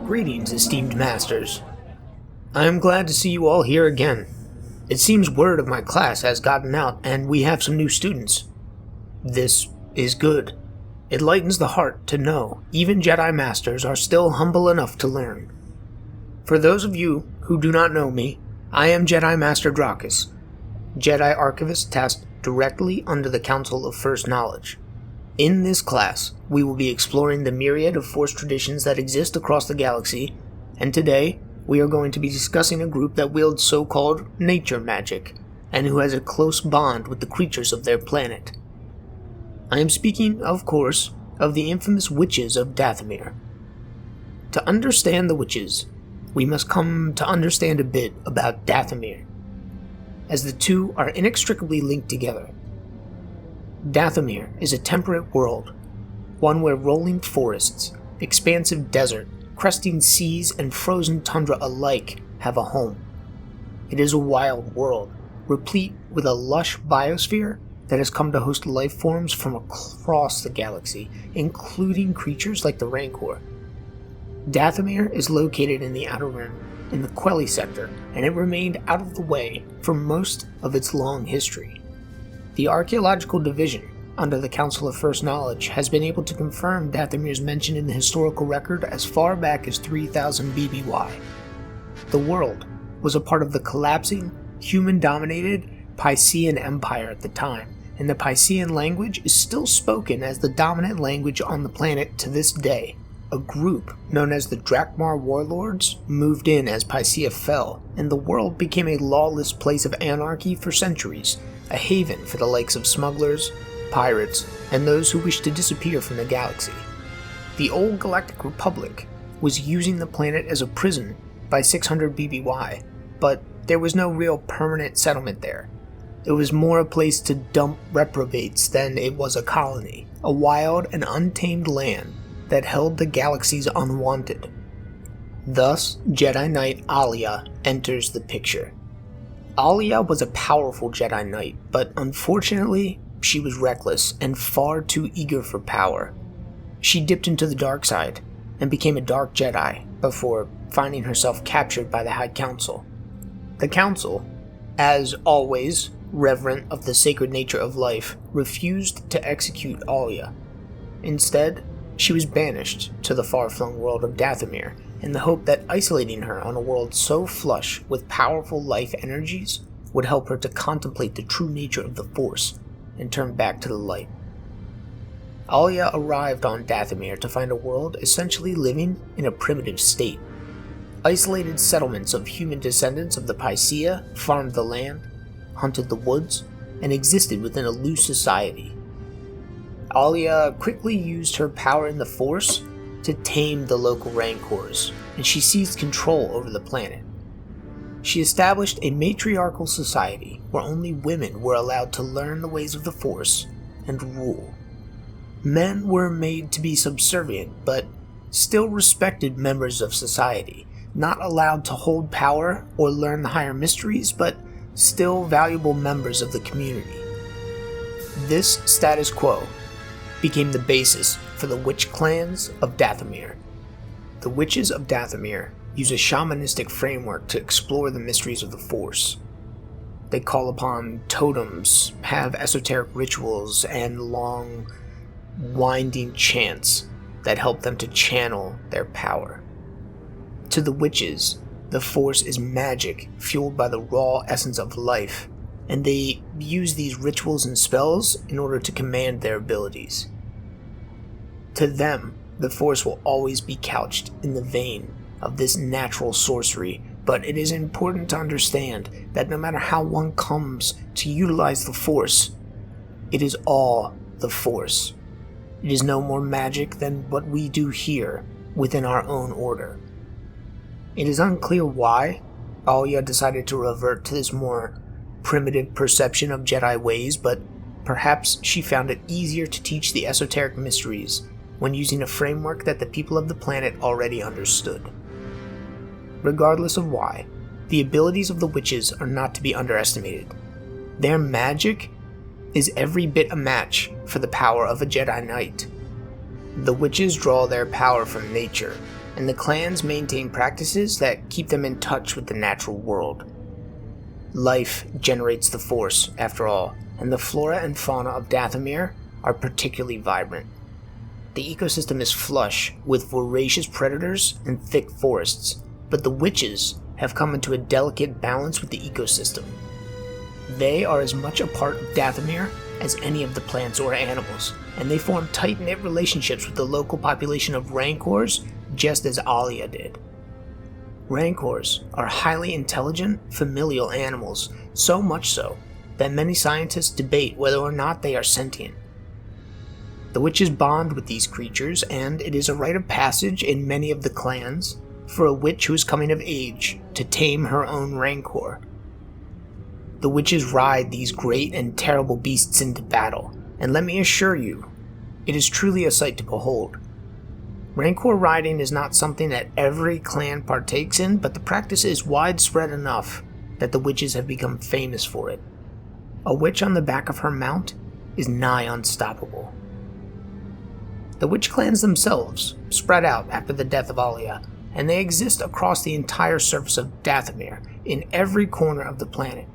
Greetings, esteemed masters. I am glad to see you all here again. It seems word of my class has gotten out, and we have some new students. This is good. It lightens the heart to know even Jedi Masters are still humble enough to learn. For those of you who do not know me, I am Jedi Master Dracus, Jedi Archivist tasked directly under the Council of First Knowledge. In this class, we will be exploring the myriad of Force traditions that exist across the galaxy, and today, we are going to be discussing a group that wields so-called nature magic, and who has a close bond with the creatures of their planet. I am speaking, of course, of the infamous Witches of Dathomir. To understand the Witches, we must come to understand a bit about Dathomir, as the two are inextricably linked together. Dathomir is a temperate world, one where rolling forests, expansive desert, cresting seas, and frozen tundra alike have a home. It is a wild world, replete with a lush biosphere that has come to host life forms from across the galaxy, including creatures like the Rancor. Dathomir is located in the Outer Rim, in the Quelly sector, and it remained out of the way for most of its long history. The Archaeological Division, under the Council of First Knowledge, has been able to confirm Dathomir's mention in the historical record as far back as 3000 BBY. The world was a part of the collapsing, human-dominated Piscean Empire at the time, and the Piscean language is still spoken as the dominant language on the planet to this day. A group known as the Drakmar Warlords moved in as Pycea fell, and the world became a lawless place of anarchy for centuries, a haven for the likes of smugglers, pirates, and those who wished to disappear from the galaxy. The old Galactic Republic was using the planet as a prison by 600 BBY, but there was no real permanent settlement there. It was more a place to dump reprobates than it was a colony, a wild and untamed land that held the galaxy's unwanted. Thus, Jedi Knight Alia enters the picture. Alia was a powerful Jedi Knight, but unfortunately, she was reckless and far too eager for power. She dipped into the dark side and became a Dark Jedi before finding herself captured by the High Council. The Council, as always reverent of the sacred nature of life, refused to execute Alia. Instead, she was banished to the far-flung world of Dathomir in the hope that isolating her on a world so flush with powerful life energies would help her to contemplate the true nature of the Force and turn back to the light. Alia arrived on Dathomir to find a world essentially living in a primitive state. Isolated settlements of human descendants of the Pycea farmed the land, hunted the woods, and existed within a loose society. Alia quickly used her power in the Force to tame the local Rancors, and she seized control over the planet. She established a matriarchal society where only women were allowed to learn the ways of the Force and rule. Men were made to be subservient, but still respected members of society, not allowed to hold power or learn the higher mysteries, but still valuable members of the community. This status quo became the basis for the witch clans of Dathomir. The Witches of Dathomir use a shamanistic framework to explore the mysteries of the Force. They call upon totems, have esoteric rituals, and long, winding chants that help them to channel their power. To the witches, the Force is magic fueled by the raw essence of life, and they use these rituals and spells in order to command their abilities. To them, the Force will always be couched in the vein of this natural sorcery, but it is important to understand that no matter how one comes to utilize the Force, it is all the Force. It is no more magic than what we do here within our own order. It is unclear why Alia decided to revert to this more primitive perception of Jedi ways, but perhaps she found it easier to teach the esoteric mysteries when using a framework that the people of the planet already understood. Regardless of why, the abilities of the witches are not to be underestimated. Their magic is every bit a match for the power of a Jedi Knight. The witches draw their power from nature, and the clans maintain practices that keep them in touch with the natural world. Life generates the Force, after all, and the flora and fauna of Dathomir are particularly vibrant. The ecosystem is flush with voracious predators and thick forests, but the witches have come into a delicate balance with the ecosystem. They are as much a part of Dathomir as any of the plants or animals, and they form tight-knit relationships with the local population of Rancors just as Alia did. Rancors are highly intelligent, familial animals, so much so that many scientists debate whether or not they are sentient. The witches bond with these creatures, and it is a rite of passage in many of the clans for a witch who is coming of age to tame her own Rancor. The witches ride these great and terrible beasts into battle, and let me assure you, it is truly a sight to behold. Rancor riding is not something that every clan partakes in, but the practice is widespread enough that the witches have become famous for it. A witch on the back of her mount is nigh unstoppable. The witch clans themselves spread out after the death of Alia, and they exist across the entire surface of Dathomir, in every corner of the planet.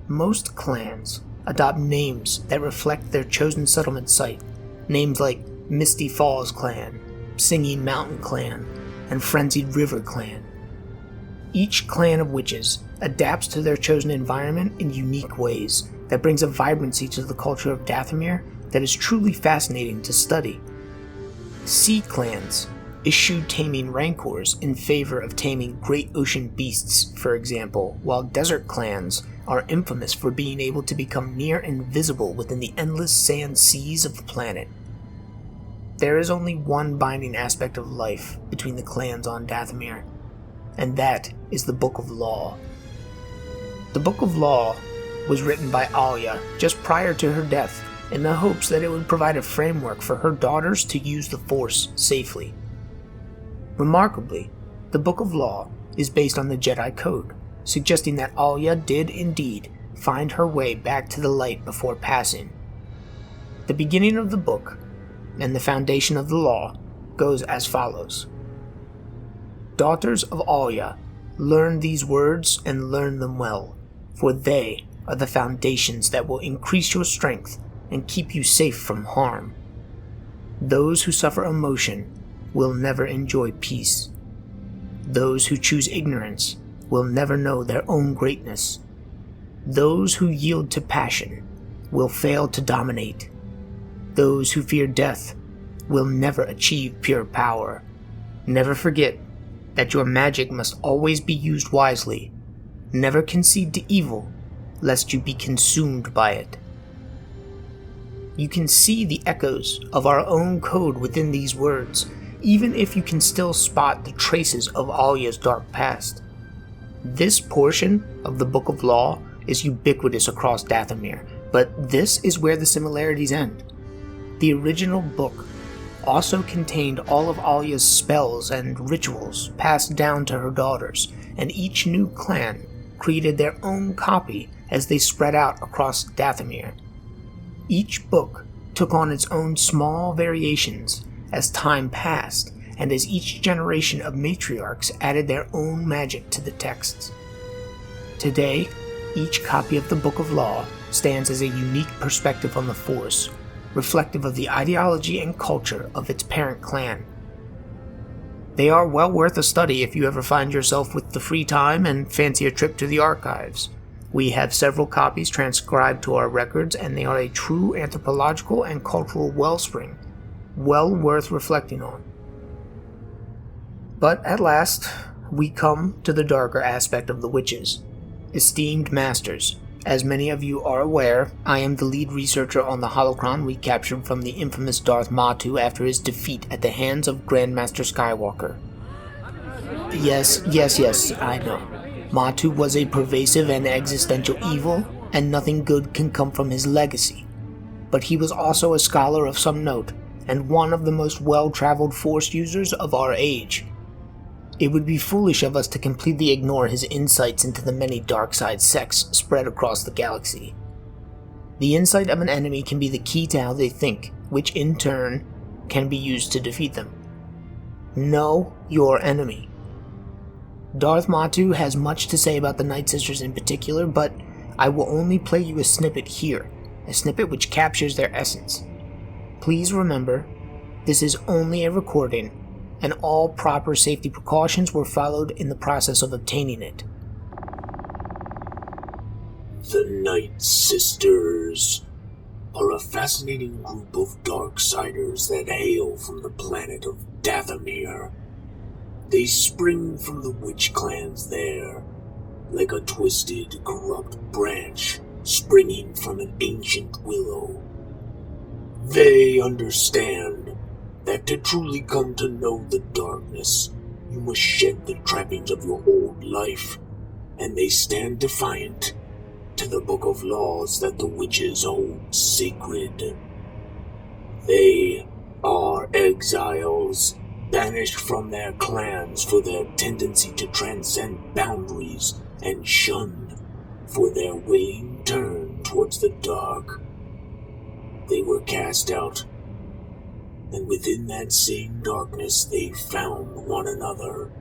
Most clans adopt names that reflect their chosen settlement site, names like Misty Falls Clan, Singing Mountain Clan, and Frenzied River Clan. Each clan of witches adapts to their chosen environment in unique ways that brings a vibrancy to the culture of Dathomir that is truly fascinating to study. Sea clans eschew taming rancors in favor of taming great ocean beasts, for example, while desert clans are infamous for being able to become near invisible within the endless sand seas of the planet. There is only one binding aspect of life between the clans on Dathomir, and that is the Book of Law. The Book of Law was written by Alia just prior to her death in the hopes that it would provide a framework for her daughters to use the Force safely. Remarkably, the Book of Law is based on the Jedi Code, suggesting that Alia did indeed find her way back to the light before passing. The beginning of the book and the foundation of the law goes as follows. Daughters of Alia, learn these words and learn them well, for they are the foundations that will increase your strength and keep you safe from harm. Those who suffer emotion will never enjoy peace. Those who choose ignorance will never know their own greatness. Those who yield to passion will fail to dominate. Those who fear death will never achieve pure power. Never forget that your magic must always be used wisely. Never concede to evil, lest you be consumed by it. You can see the echoes of our own code within these words, even if you can still spot the traces of Alia's dark past. This portion of the Book of Law is ubiquitous across Dathomir, but this is where the similarities end. The original book also contained all of Alia's spells and rituals passed down to her daughters, and each new clan created their own copy as they spread out across Dathomir. Each book took on its own small variations as time passed, and as each generation of matriarchs added their own magic to the texts. Today, each copy of the Book of Law stands as a unique perspective on the Force, reflective of the ideology and culture of its parent clan. They are well worth a study if you ever find yourself with the free time and fancy a trip to the archives. We have several copies transcribed to our records, and they are a true anthropological and cultural wellspring, well worth reflecting on. But at last, we come to the darker aspect of the witches. Esteemed masters, as many of you are aware, I am the lead researcher on the Holocron we captured from the infamous Darth Matu after his defeat at the hands of Grandmaster Skywalker. Yes, I know. Matu was a pervasive and existential evil, and nothing good can come from his legacy. But he was also a scholar of some note, and one of the most well-traveled Force users of our age. It would be foolish of us to completely ignore his insights into the many dark side sects spread across the galaxy. The insight of an enemy can be the key to how they think, which in turn can be used to defeat them. Know your enemy. Darth Matu has much to say about the Nightsisters in particular, but I will only play you a snippet here, a snippet which captures their essence. Please remember, this is only a recording, and all proper safety precautions were followed in the process of obtaining it. The Nightsisters are a fascinating group of Darksiders that hail from the planet of Dathomir. They spring from the witch clans there, like a twisted, corrupt branch springing from an ancient willow. They understand that to truly come to know the darkness, you must shed the trappings of your old life, and they stand defiant to the book of laws that the witches hold sacred. They are exiles, banished from their clans for their tendency to transcend boundaries and shunned for their willing turn towards the dark. They were cast out, and within that same darkness they found one another.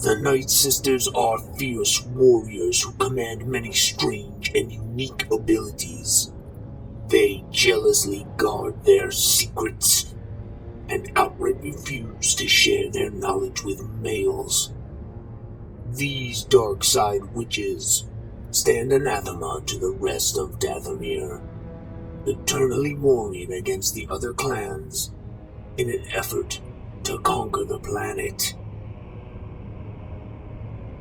The Nightsisters are fierce warriors who command many strange and unique abilities. They jealously guard their secrets and outright refuse to share their knowledge with males. These dark side witches stand anathema to the rest of Dathomir, eternally warring against the other clans in an effort to conquer the planet.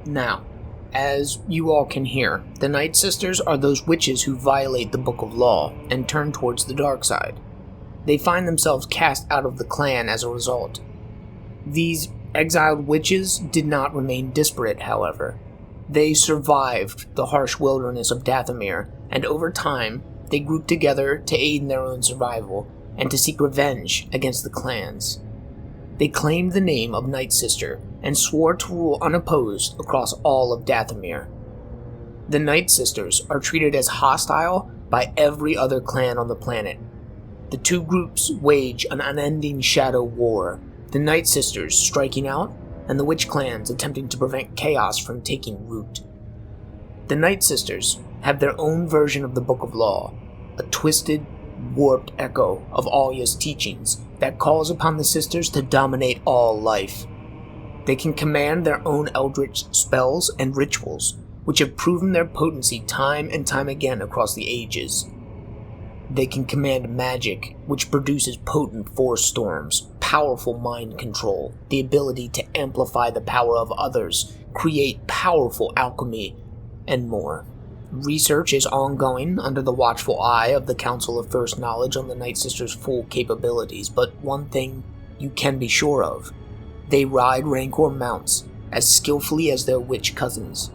Now, as you all can hear, the Nightsisters are those witches who violate the Book of Law and turn towards the dark side. They find themselves cast out of the clan as a result. These exiled witches did not remain disparate, however. They survived the harsh wilderness of Dathomir, and over time, they grouped together to aid in their own survival and to seek revenge against the clans. They claimed the name of Nightsister and swore to rule unopposed across all of Dathomir. The Nightsisters are treated as hostile by every other clan on the planet. The two groups wage an unending shadow war, the Nightsisters striking out, and the witch clans attempting to prevent chaos from taking root. The Nightsisters have their own version of the Book of Law, a twisted, warped echo of Alya's teachings that calls upon the sisters to dominate all life. They can command their own eldritch spells and rituals, which have proven their potency time and time again across the ages. They can command magic, which produces potent force storms, powerful mind control, the ability to amplify the power of others, create powerful alchemy, and more. Research is ongoing under the watchful eye of the Council of First Knowledge on the Nightsisters' full capabilities, but one thing you can be sure of: they ride Rancor mounts as skillfully as their witch cousins.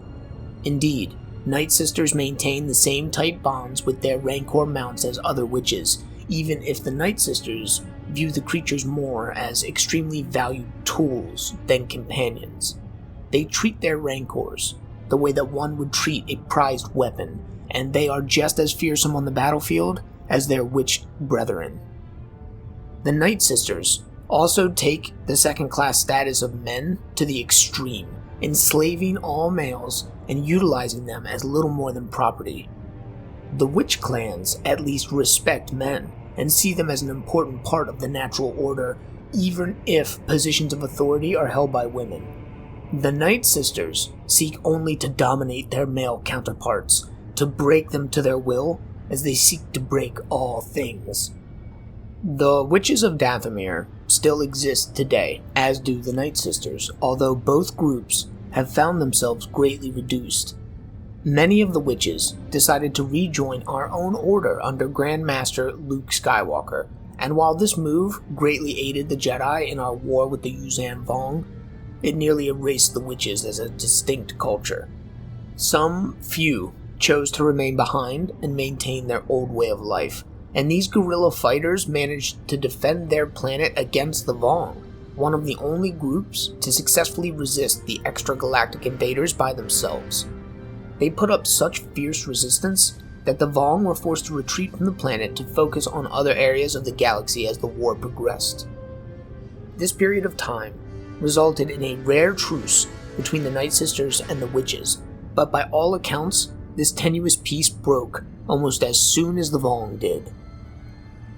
Indeed, Nightsisters maintain the same tight bonds with their Rancor mounts as other witches, even if the Nightsisters view the creatures more as extremely valued tools than companions. They treat their Rancors the way that one would treat a prized weapon, and they are just as fearsome on the battlefield as their witch brethren. The Nightsisters also take the second-class status of men to the extreme, enslaving all males and utilizing them as little more than property. The witch clans at least respect men and see them as an important part of the natural order, even if positions of authority are held by women. The Nightsisters seek only to dominate their male counterparts, to break them to their will as they seek to break all things. The Witches of Dathomir still exist today, as do the Nightsisters, although both groups have found themselves greatly reduced. Many of the witches decided to rejoin our own order under Grand Master Luke Skywalker, and while this move greatly aided the Jedi in our war with the Yuuzhan Vong, it nearly erased the witches as a distinct culture. Some few chose to remain behind and maintain their old way of life, and these guerrilla fighters managed to defend their planet against the Vong, one of the only groups to successfully resist the extragalactic invaders by themselves. They put up such fierce resistance that the Vong were forced to retreat from the planet to focus on other areas of the galaxy as the war progressed. This period of time resulted in a rare truce between the Nightsisters and the Witches, but by all accounts, this tenuous peace broke almost as soon as the Vong did.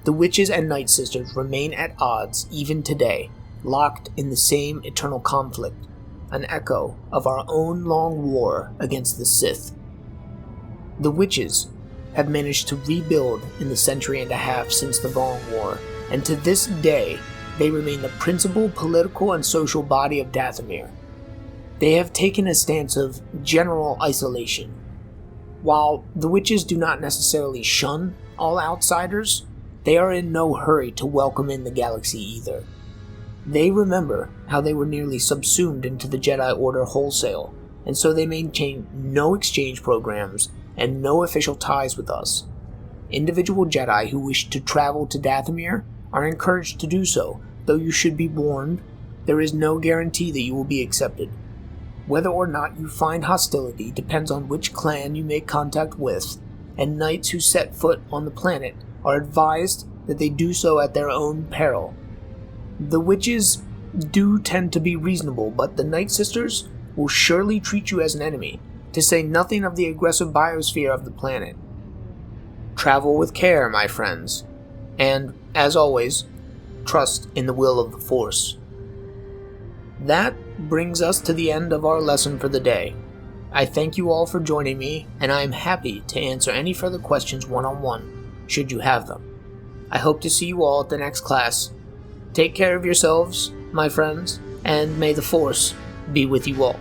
The Witches and Nightsisters remain at odds even today, locked in the same eternal conflict, an echo of our own long war against the Sith. The Witches have managed to rebuild in the century and a half since the Vong War, and to this day, they remain the principal political and social body of Dathomir. They have taken a stance of general isolation. While the Witches do not necessarily shun all outsiders, they are in no hurry to welcome in the galaxy either. They remember how they were nearly subsumed into the Jedi Order wholesale, and so they maintain no exchange programs and no official ties with us. Individual Jedi who wish to travel to Dathomir are encouraged to do so, though you should be warned, there is no guarantee that you will be accepted. Whether or not you find hostility depends on which clan you make contact with, and knights who set foot on the planet are advised that they do so at their own peril. The Witches do tend to be reasonable, but the Nightsisters will surely treat you as an enemy, to say nothing of the aggressive biosphere of the planet. Travel with care, my friends, and, as always, trust in the will of the Force. That brings us to the end of our lesson for the day. I thank you all for joining me, and I am happy to answer any further questions one-on-one, should you have them. I hope to see you all at the next class. Take care of yourselves, my friends, and may the Force be with you all.